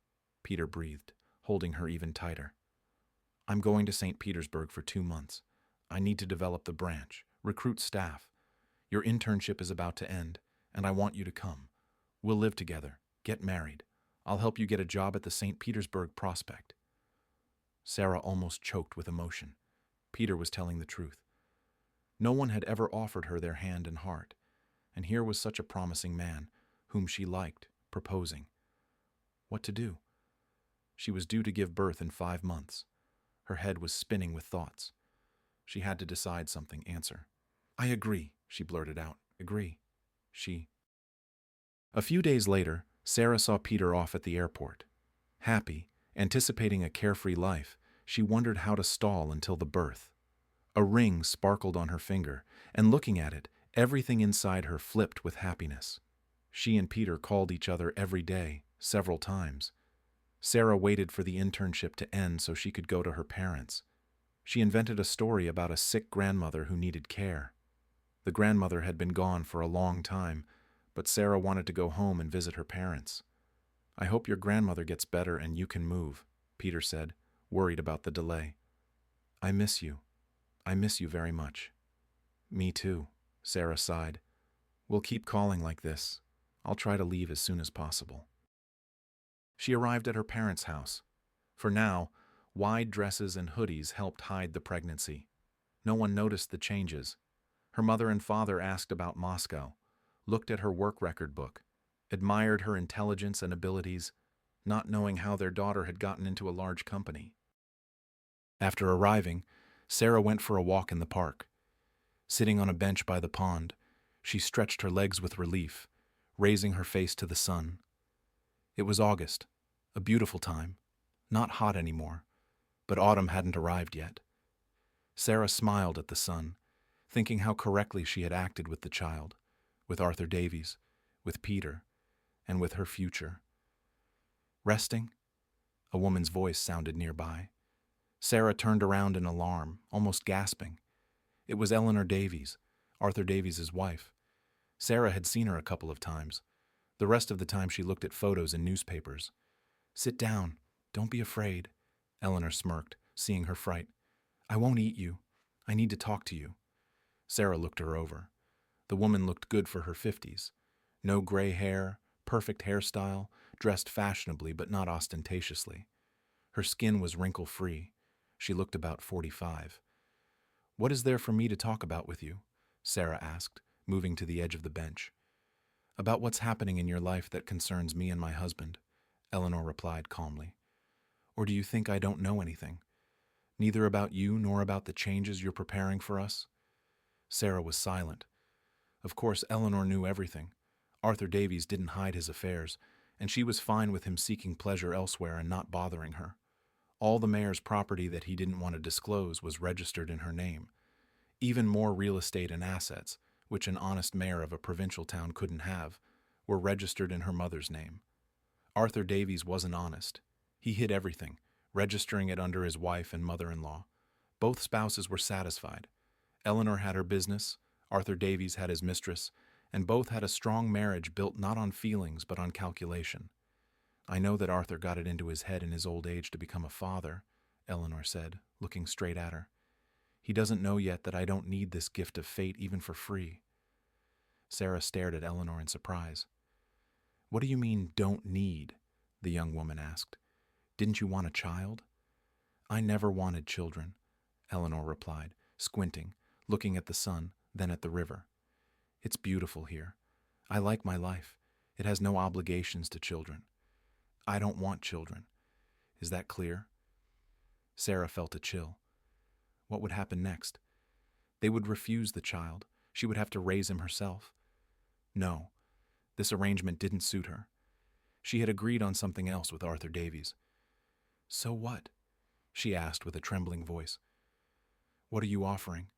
Peter breathed, holding her even tighter. "I'm going to St. Petersburg for 2 months. I need to develop the branch, recruit staff. Your internship is about to end, and I want you to come. We'll live together, get married. I'll help you get a job at the St. Petersburg Prospect." Sarah almost choked with emotion. Peter was telling the truth. No one had ever offered her their hand and heart, and here was such a promising man, whom she liked, proposing. What to do? She was due to give birth in 5 months. Her head was spinning with thoughts. She had to decide something, answer. "I agree," she blurted out. "Agree." A few days later, Sarah saw Peter off at the airport. Happy, anticipating a carefree life, she wondered how to stall until the birth. A ring sparkled on her finger, and looking at it, everything inside her flipped with happiness. She and Peter called each other every day, several times. Sarah waited for the internship to end so she could go to her parents. She invented a story about a sick grandmother who needed care. The grandmother had been gone for a long time, but Sarah wanted to go home and visit her parents. "I hope your grandmother gets better and you can move," Peter said, worried about the delay. "I miss you. I miss you very much." "Me too," Sarah sighed. "We'll keep calling like this. I'll try to leave as soon as possible." She arrived at her parents' house. For now, wide dresses and hoodies helped hide the pregnancy. No one noticed the changes. Her mother and father asked about Moscow, looked at her work record book, admired her intelligence and abilities, not knowing how their daughter had gotten into a large company. After arriving, Sarah went for a walk in the park. Sitting on a bench by the pond, she stretched her legs with relief, raising her face to the sun. It was August, a beautiful time, not hot anymore, but autumn hadn't arrived yet. Sarah smiled at the sun, thinking how correctly she had acted with the child, with Arthur Davies, with Peter, and with her future. Resting? A woman's voice sounded nearby. Sarah turned around in alarm, almost gasping. It was Eleanor Davies, Arthur Davies' wife. Sarah had seen her a couple of times. The rest of the time she looked at photos in newspapers. "Sit down. Don't be afraid," Eleanor smirked, seeing her fright. "I won't eat you. I need to talk to you." Sarah looked her over. The woman looked good for her 50s. No gray hair, perfect hairstyle, dressed fashionably but not ostentatiously. Her skin was wrinkle-free. She looked about 45. "What is there for me to talk about with you?" Sarah asked, moving to the edge of the bench. "About what's happening in your life that concerns me and my husband," Eleanor replied calmly. "Or do you think I don't know anything? Neither about you nor about the changes you're preparing for us?" Sarah was silent. Of course, Eleanor knew everything. Arthur Davies didn't hide his affairs, and she was fine with him seeking pleasure elsewhere and not bothering her. All the mayor's property that he didn't want to disclose was registered in her name. Even more real estate and assets, which an honest mayor of a provincial town couldn't have, were registered in her mother's name. Arthur Davies wasn't honest. He hid everything, registering it under his wife and mother-in-law. Both spouses were satisfied. Eleanor had her business, Arthur Davies had his mistress, and both had a strong marriage built not on feelings but on calculation. "I know that Arthur got it into his head in his old age to become a father," Eleanor said, looking straight at her. "He doesn't know yet that I don't need this gift of fate even for free." Sarah stared at Eleanor in surprise. "What do you mean, don't need?" the young woman asked. "Didn't you want a child?" "I never wanted children," Eleanor replied, squinting, looking at the sun, then at the river. "It's beautiful here. I like my life. It has no obligations to children. I don't want children. Is that clear?" Sarah felt a chill. What would happen next? They would refuse the child. She would have to raise him herself. No, this arrangement didn't suit her. She had agreed on something else with Arthur Davies. "So what?" she asked with a trembling voice. "What are you offering?"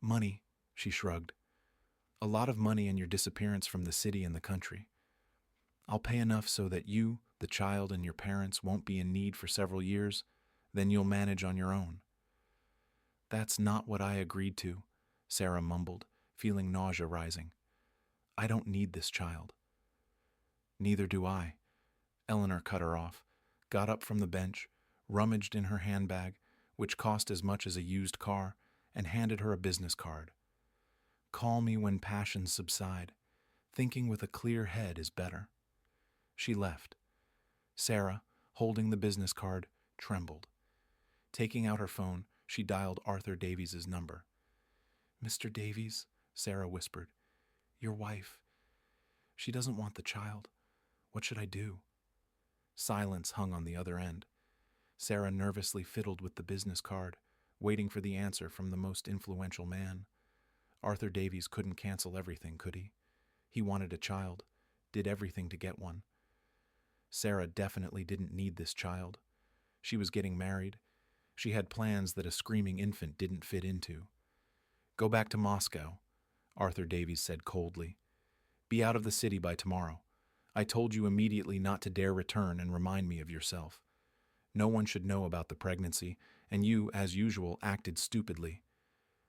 "Money," she shrugged. "A lot of money and your disappearance from the city and the country. I'll pay enough so that you, the child, and your parents won't be in need for several years. Then you'll manage on your own." "That's not what I agreed to," Sarah mumbled, feeling nausea rising. "I don't need this child." "Neither do I." Eleanor cut her off, got up from the bench, rummaged in her handbag, which cost as much as a used car, and handed her a business card. "Call me when passions subside. Thinking with a clear head is better." She left. Sarah, holding the business card, trembled. Taking out her phone, she dialed Arthur Davies' number. "Mr. Davies," Sarah whispered, "your wife. She doesn't want the child. What should I do?" Silence hung on the other end. Sarah nervously fiddled with the business card, waiting for the answer from the most influential man. Arthur Davies couldn't cancel everything, could he? He wanted a child, did everything to get one. Sarah definitely didn't need this child. She was getting married. She had plans that a screaming infant didn't fit into. "Go back to Moscow," Arthur Davies said coldly. "Be out of the city by tomorrow. I told you immediately not to dare return and remind me of yourself. No one should know about the pregnancy, and you, as usual, acted stupidly."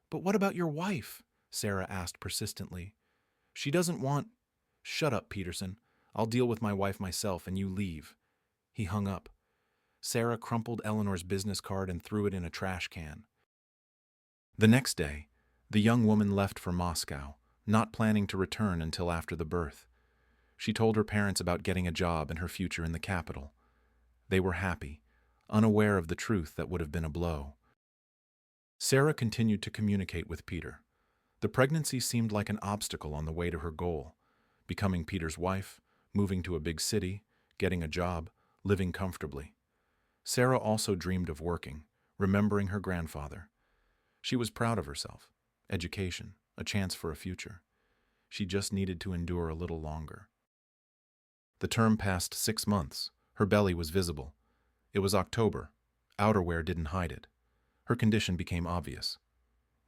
"But what about your wife?" Sarah asked persistently. "She doesn't want—" "Shut up, Peterson. I'll deal with my wife myself, and you leave." He hung up. Sarah crumpled Eleanor's business card and threw it in a trash can. The next day, the young woman left for Moscow, not planning to return until after the birth. She told her parents about getting a job and her future in the capital. They were happy, unaware of the truth that would have been a blow. Sarah continued to communicate with Peter. The pregnancy seemed like an obstacle on the way to her goal: becoming Peter's wife, moving to a big city, getting a job, living comfortably. Sarah also dreamed of working, remembering her grandfather. She was proud of herself. Education, a chance for a future. She just needed to endure a little longer. The term passed 6 months. Her belly was visible. It was October. Outerwear didn't hide it. Her condition became obvious.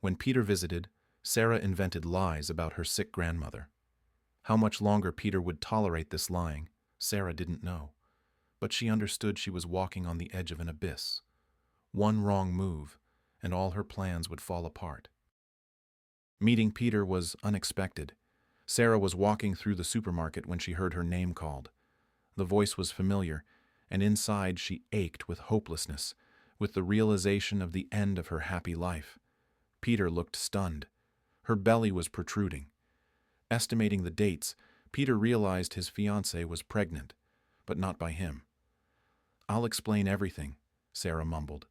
When Peter visited, Sarah invented lies about her sick grandmother. How much longer Peter would tolerate this lying, Sarah didn't know, but she understood she was walking on the edge of an abyss. One wrong move, and all her plans would fall apart. Meeting Peter was unexpected. Sarah was walking through the supermarket when she heard her name called. The voice was familiar, and inside she ached with hopelessness, with the realization of the end of her happy life. Peter looked stunned. Her belly was protruding. Estimating the dates, Peter realized his fiancée was pregnant, but not by him. "I'll explain everything," Sarah mumbled,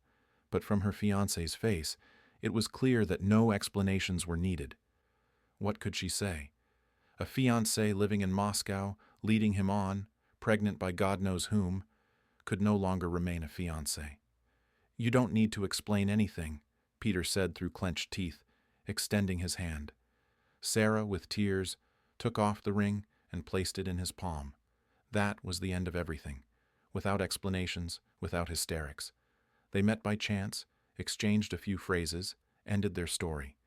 but from her fiancé's face, it was clear that no explanations were needed. What could she say? A fiancé living in Moscow, leading him on, pregnant by God knows whom, could no longer remain a fiancé. "You don't need to explain anything," Peter said through clenched teeth, extending his hand. Sarah, with tears, took off the ring and placed it in his palm. That was the end of everything, without explanations, without hysterics. They met by chance, exchanged a few phrases, ended their story.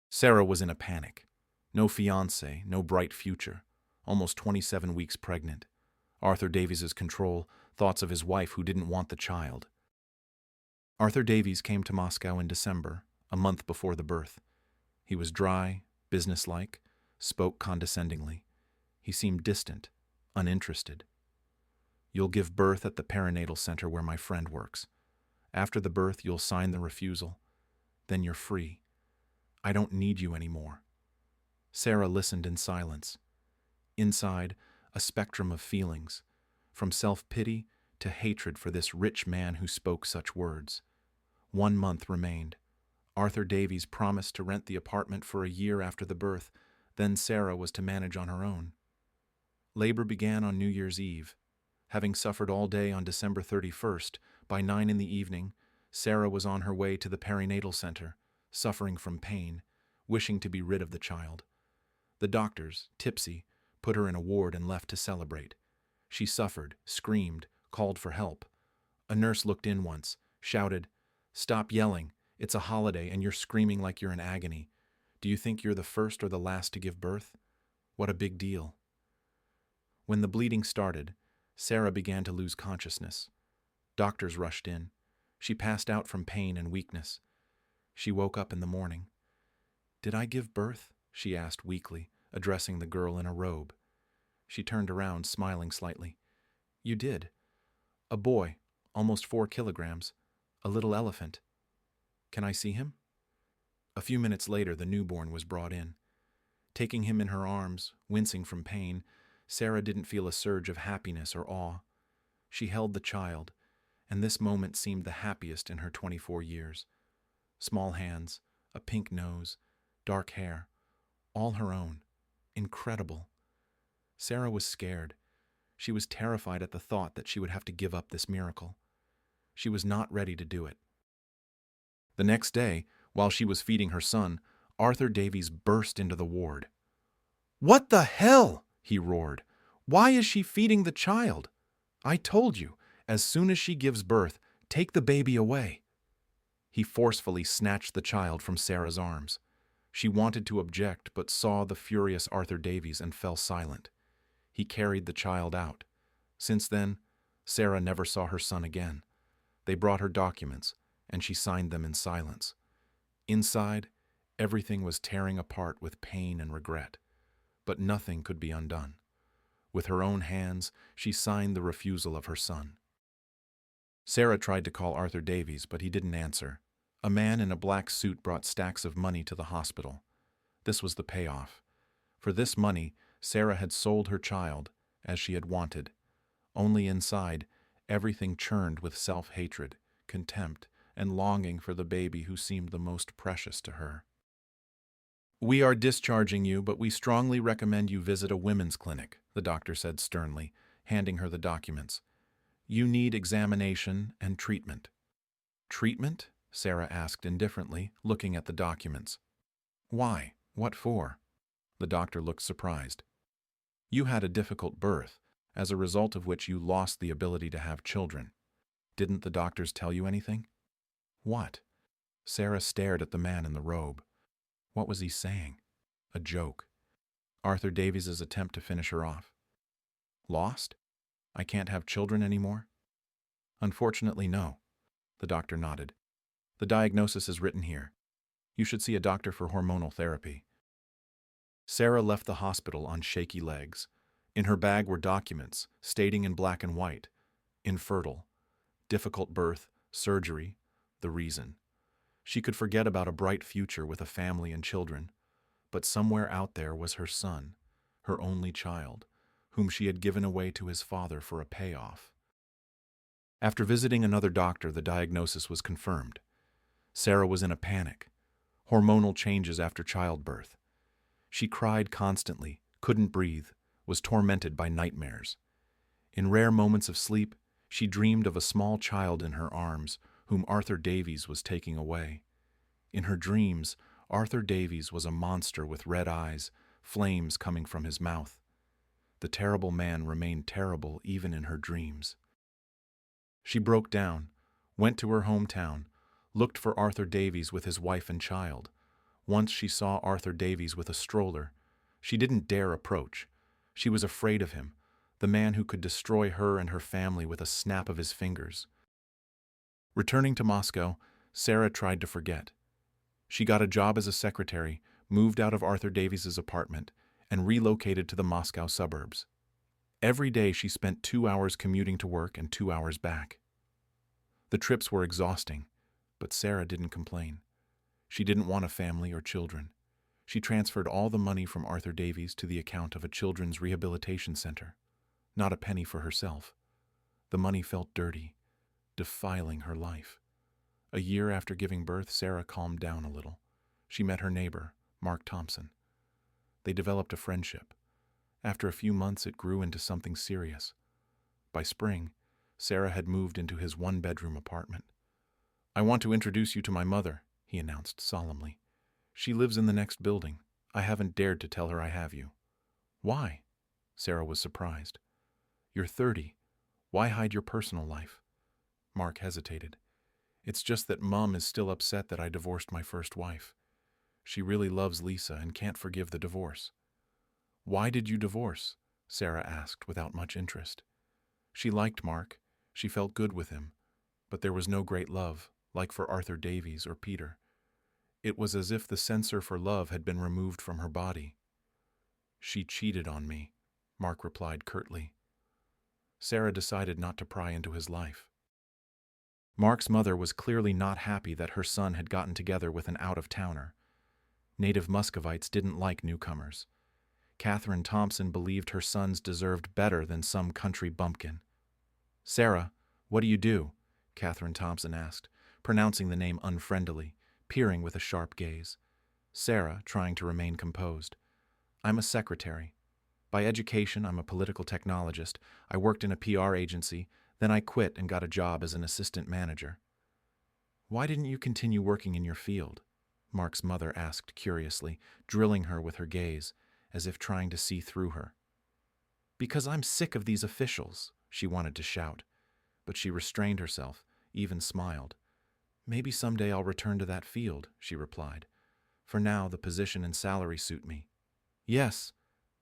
Sarah was in a panic. No fiancé, no bright future, almost 27 weeks pregnant. Arthur Davies's control, thoughts of his wife who didn't want the child. Arthur Davies came to Moscow in December, a month before the birth. He was dry, businesslike, spoke condescendingly. He seemed distant, uninterested. "You'll give birth at the perinatal center where my friend works. After the birth, you'll sign the refusal. Then you're free. I don't need you anymore." Sarah listened in silence. Inside, a spectrum of feelings, from self-pity to hatred for this rich man who spoke such words. 1 month remained. Arthur Davies promised to rent the apartment for a year after the birth, then Sarah was to manage on her own. Labor began on New Year's Eve. Having suffered all day on December 31st, by 9 in the evening, Sarah was on her way to the perinatal center, suffering from pain, wishing to be rid of the child. The doctors, tipsy, put her in a ward and left to celebrate. She suffered, screamed, called for help. A nurse looked in once, shouted, "Stop yelling. It's a holiday and you're screaming like you're in agony. Do you think you're the first or the last to give birth? What a big deal." When the bleeding started, Sarah began to lose consciousness. Doctors rushed in. She passed out from pain and weakness. She woke up in the morning. "Did I give birth?" she asked weakly, addressing the girl in a robe. She turned around, smiling slightly. "You did. A boy, almost 4 kilograms, a little elephant. Can I see him?" A few minutes later, the newborn was brought in. Taking him in her arms, wincing from pain, Sarah didn't feel a surge of happiness or awe. She held the child, and this moment seemed the happiest in her 24 years. Small hands, a pink nose, dark hair, all her own. Incredible. Sarah was scared. She was terrified at the thought that she would have to give up this miracle. She was not ready to do it. The next day, while she was feeding her son, Arthur Davies burst into the ward. "What the hell?" he roared. "Why is she feeding the child? I told you, as soon as she gives birth, take the baby away." He forcefully snatched the child from Sarah's arms. She wanted to object, but saw the furious Arthur Davies and fell silent. He carried the child out. Since then, Sarah never saw her son again. They brought her documents, and she signed them in silence. Inside, everything was tearing apart with pain and regret. But nothing could be undone. With her own hands, she signed the refusal of her son. Sarah tried to call Arthur Davies, but he didn't answer. A man in a black suit brought stacks of money to the hospital. This was the payoff. For this money, Sarah had sold her child, as she had wanted. Only inside, everything churned with self-hatred, contempt, and longing for the baby who seemed the most precious to her. "We are discharging you, but we strongly recommend you visit a women's clinic," the doctor said sternly, handing her the documents. "You need examination and treatment." "Treatment?" Sarah asked indifferently, looking at the documents. "Why? What for?" The doctor looked surprised. "You had a difficult birth, as a result of which you lost the ability to have children. Didn't the doctors tell you anything?" "What?" Sarah stared at the man in the robe. What was he saying? A joke. Arthur Davies's attempt to finish her off. Lost? I can't have children anymore? Unfortunately, no. The doctor nodded. The diagnosis is written here. You should see a doctor for hormonal therapy. Sarah left the hospital on shaky legs. In her bag were documents stating in black and white: infertile, difficult birth, surgery, the reason. She could forget about a bright future with a family and children, but somewhere out there was her son, her only child, whom she had given away to his father for a payoff. After visiting another doctor, the diagnosis was confirmed. Sarah was in a panic. Hormonal changes after childbirth. She cried constantly, couldn't breathe, was tormented by nightmares. In rare moments of sleep, she dreamed of a small child in her arms, whom Arthur Davies was taking away. In her dreams, Arthur Davies was a monster with red eyes, flames coming from his mouth. The terrible man remained terrible even in her dreams. She broke down, went to her hometown, looked for Arthur Davies with his wife and child. Once she saw Arthur Davies with a stroller. She didn't dare approach. She was afraid of him, the man who could destroy her and her family with a snap of his fingers. Returning to Moscow, Sarah tried to forget. She got a job as a secretary, moved out of Arthur Davies's apartment, and relocated to the Moscow suburbs. Every day she spent 2 hours commuting to work and 2 hours back. The trips were exhausting, but Sarah didn't complain. She didn't want a family or children. She transferred all the money from Arthur Davies to the account of a children's rehabilitation center. Not a penny for herself. The money felt dirty, defiling her life. A year after giving birth, Sarah calmed down a little. She met her neighbor, Mark Thompson. They developed a friendship. After a few months, it grew into something serious. By spring, Sarah had moved into his one-bedroom apartment. "I want to introduce you to my mother," he announced solemnly. "She lives in the next building. I haven't dared to tell her I have you." "Why?" Sarah was surprised. "You're 30. Why hide your personal life?" Mark hesitated. "It's just that Mom is still upset that I divorced my first wife. She really loves Lisa and can't forgive the divorce." "Why did you divorce?" Sarah asked without much interest. She liked Mark. She felt good with him. But there was no great love, like for Arthur Davies or Peter. It was as if the censor for love had been removed from her body. "She cheated on me," Mark replied curtly. Sarah decided not to pry into his life. Mark's mother was clearly not happy that her son had gotten together with an out-of-towner. Native Muscovites didn't like newcomers. Catherine Thompson believed her sons deserved better than some country bumpkin. "Sarah, what do you do?" Catherine Thompson asked, pronouncing the name unfriendly, peering with a sharp gaze. Sarah, trying to remain composed. "I'm a secretary. By education, I'm a political technologist. I worked in a PR agency, then I quit and got a job as an assistant manager." "Why didn't you continue working in your field?" Mark's mother asked curiously, drilling her with her gaze, as if trying to see through her. "Because I'm sick of these officials," she wanted to shout, but she restrained herself, even smiled. "Maybe someday I'll return to that field," she replied. "For now, the position and salary suit me." "Yes,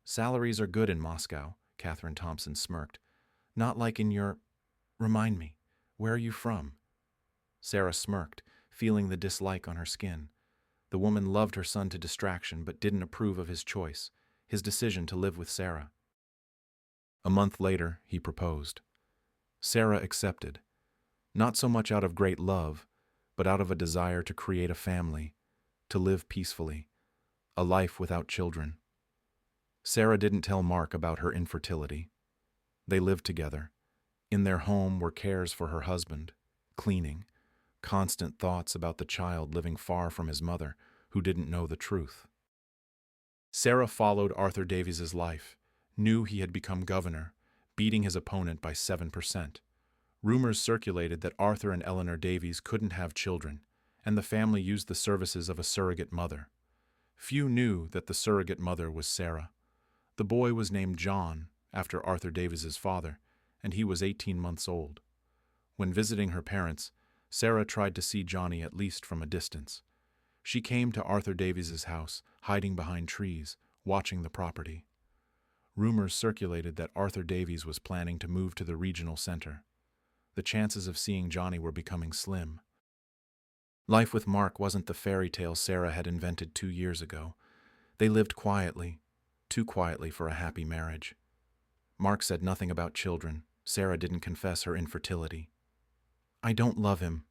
salaries are good in Moscow," Catherine Thompson smirked. "Not like in your... Remind me, where are you from?" Sarah smirked, feeling the dislike on her skin. The woman loved her son to distraction but didn't approve of his choice, his decision to live with Sarah. A month later, he proposed. Sarah accepted, not so much out of great love, but out of a desire to create a family, to live peacefully, a life without children. Sarah didn't tell Mark about her infertility. They lived together. In their home were cares for her husband, cleaning, constant thoughts about the child living far from his mother, who didn't know the truth. Sarah followed Arthur Davies's life, knew he had become governor, beating his opponent by 7%. Rumors circulated that Arthur and Eleanor Davies couldn't have children, and the family used the services of a surrogate mother. Few knew that the surrogate mother was Sarah. The boy was named John, after Arthur Davies's father, and he was 18 months old. When visiting her parents, Sarah tried to see Johnny at least from a distance. She came to Arthur Davies's house, hiding behind trees, watching the property. Rumors circulated that Arthur Davies was planning to move to the regional center. The chances of seeing Johnny were becoming slim. Life with Mark wasn't the fairy tale Sarah had invented 2 years ago. They lived quietly, too quietly for a happy marriage. Mark said nothing about children. Sarah didn't confess her infertility. "I don't love him."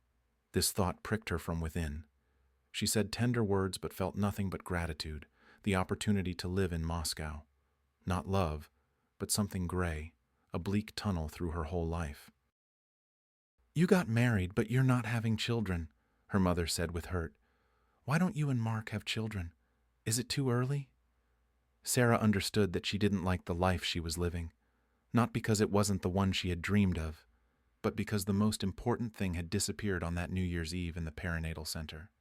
This thought pricked her from within. She said tender words but felt nothing but gratitude, the opportunity to live in Moscow. Not love, but something gray, a bleak tunnel through her whole life. "You got married, but you're not having children," her mother said with hurt. "Why don't you and Mark have children? Is it too early?" Sarah understood that she didn't like the life she was living, not because it wasn't the one she had dreamed of, but because the most important thing had disappeared on that New Year's Eve in the perinatal center.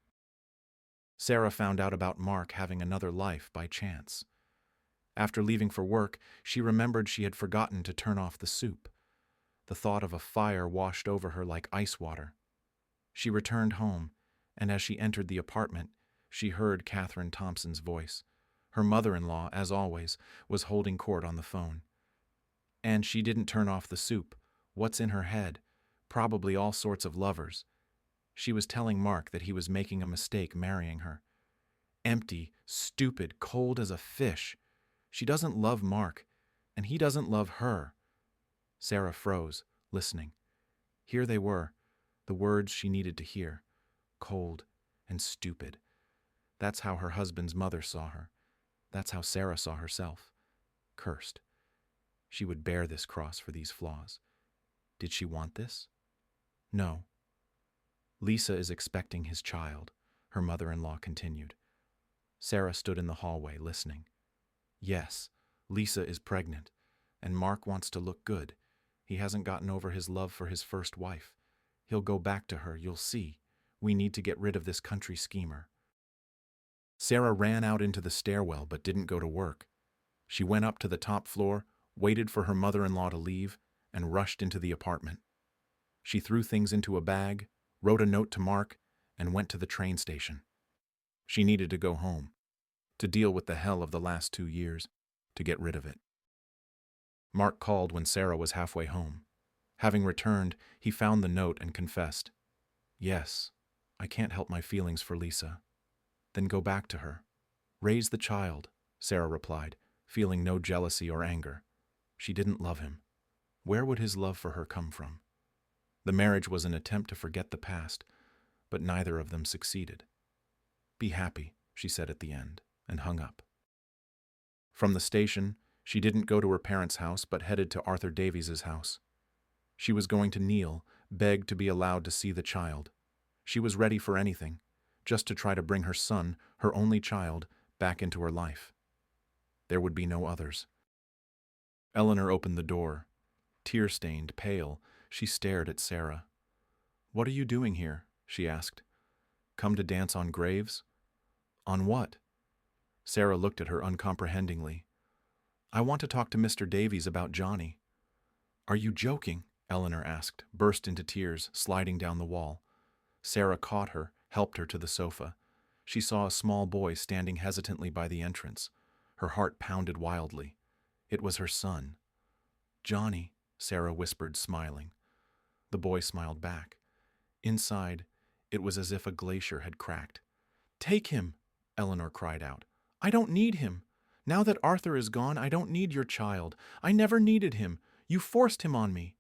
Sarah found out about Mark having another life by chance. After leaving for work, she remembered she had forgotten to turn off the soup. The thought of a fire washed over her like ice water. She returned home, and as she entered the apartment, she heard Catherine Thompson's voice. Her mother-in-law, as always, was holding court on the phone. And she didn't turn off the soup. What's in her head? Probably all sorts of lovers. She was telling Mark that he was making a mistake marrying her. Empty, stupid, cold as a fish. She doesn't love Mark, and he doesn't love her. Sarah froze, listening. Here they were, the words she needed to hear. Cold and stupid. That's how her husband's mother saw her. That's how Sarah saw herself. Cursed. She would bear this cross for these flaws. Did she want this? No. "Lisa is expecting his child," her mother-in-law continued. Sarah stood in the hallway, listening. "Yes, Lisa is pregnant, and Mark wants to look good. He hasn't gotten over his love for his first wife. He'll go back to her, you'll see. We need to get rid of this country schemer." Sarah ran out into the stairwell but didn't go to work. She went up to the top floor, waited for her mother-in-law to leave, and rushed into the apartment. She threw things into a bag, wrote a note to Mark, and went to the train station. She needed to go home, to deal with the hell of the last 2 years, to get rid of it. Mark called when Sarah was halfway home. Having returned, he found the note and confessed. "Yes, I can't help my feelings for Lisa." "Then go back to her. Raise the child," Sarah replied, feeling no jealousy or anger. She didn't love him. Where would his love for her come from? The marriage was an attempt to forget the past, but neither of them succeeded. "Be happy," she said at the end, and hung up. From the station, she didn't go to her parents' house but headed to Arthur Davies's house. She was going to kneel, beg to be allowed to see the child. She was ready for anything, just to try to bring her son, her only child, back into her life. There would be no others. Eleanor opened the door. Tear-stained, pale, she stared at Sarah. "What are you doing here?" she asked. "Come to dance on graves?" "On what?" Sarah looked at her uncomprehendingly. "I want to talk to Mr. Davies about Johnny." "Are you joking?" Eleanor asked, burst into tears, sliding down the wall. Sarah caught her, helped her to the sofa. She saw a small boy standing hesitantly by the entrance. Her heart pounded wildly. It was her son. "Johnny," Sarah whispered, smiling. The boy smiled back. Inside, it was as if a glacier had cracked. "Take him," Eleanor cried out. "I don't need him. Now that Arthur is gone, I don't need your child. I never needed him. You forced him on me."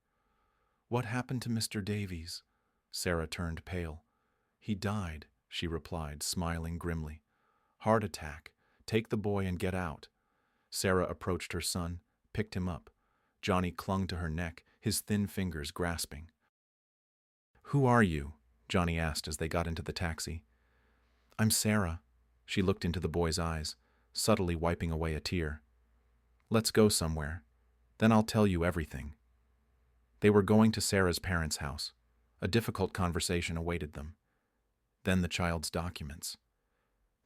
"What happened to Mr. Davies?" Sarah turned pale. "He died," she replied, smiling grimly. "Heart attack. Take the boy and get out." Sarah approached her son, picked him up. Johnny clung to her neck, his thin fingers grasping. "Who are you?" Johnny asked as they got into the taxi. "I'm Sarah." She looked into the boy's eyes, subtly wiping away a tear. "Let's go somewhere. Then I'll tell you everything." They were going to Sarah's parents' house. A difficult conversation awaited them. Then the child's documents.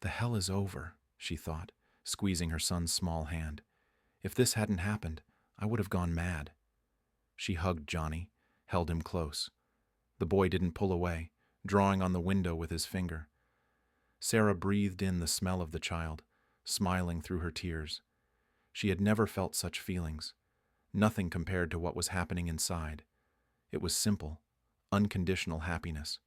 The hell is over, she thought, squeezing her son's small hand. If this hadn't happened, I would have gone mad. She hugged Johnny, held him close. The boy didn't pull away, drawing on the window with his finger. Sarah breathed in the smell of the child, smiling through her tears. She had never felt such feelings. Nothing compared to what was happening inside. It was simple, unconditional happiness.